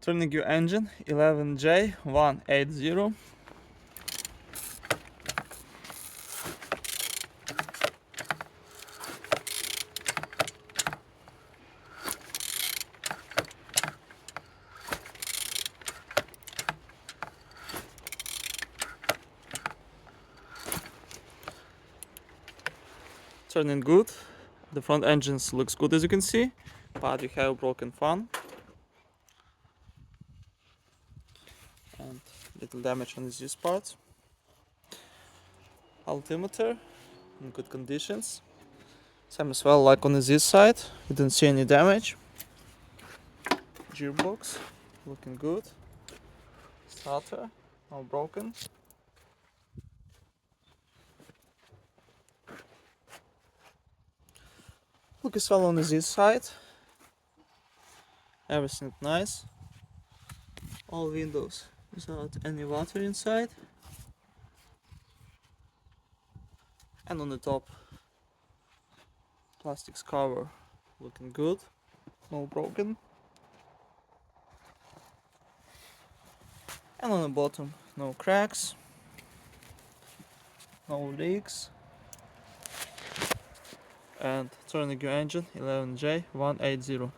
Turning your engine 11J180. Turning good. The front engines looks good as you can see, but you have a broken fan and little damage on these parts. Altimeter in good conditions. Same as well like on this side, you don't see any damage. Gearbox looking good. Starter not broken. Look as well on this side. Everything nice. All windows without any water inside. And on the top, plastics cover looking good, no broken. And on the bottom, no cracks, no leaks. And turning your engine 11J180.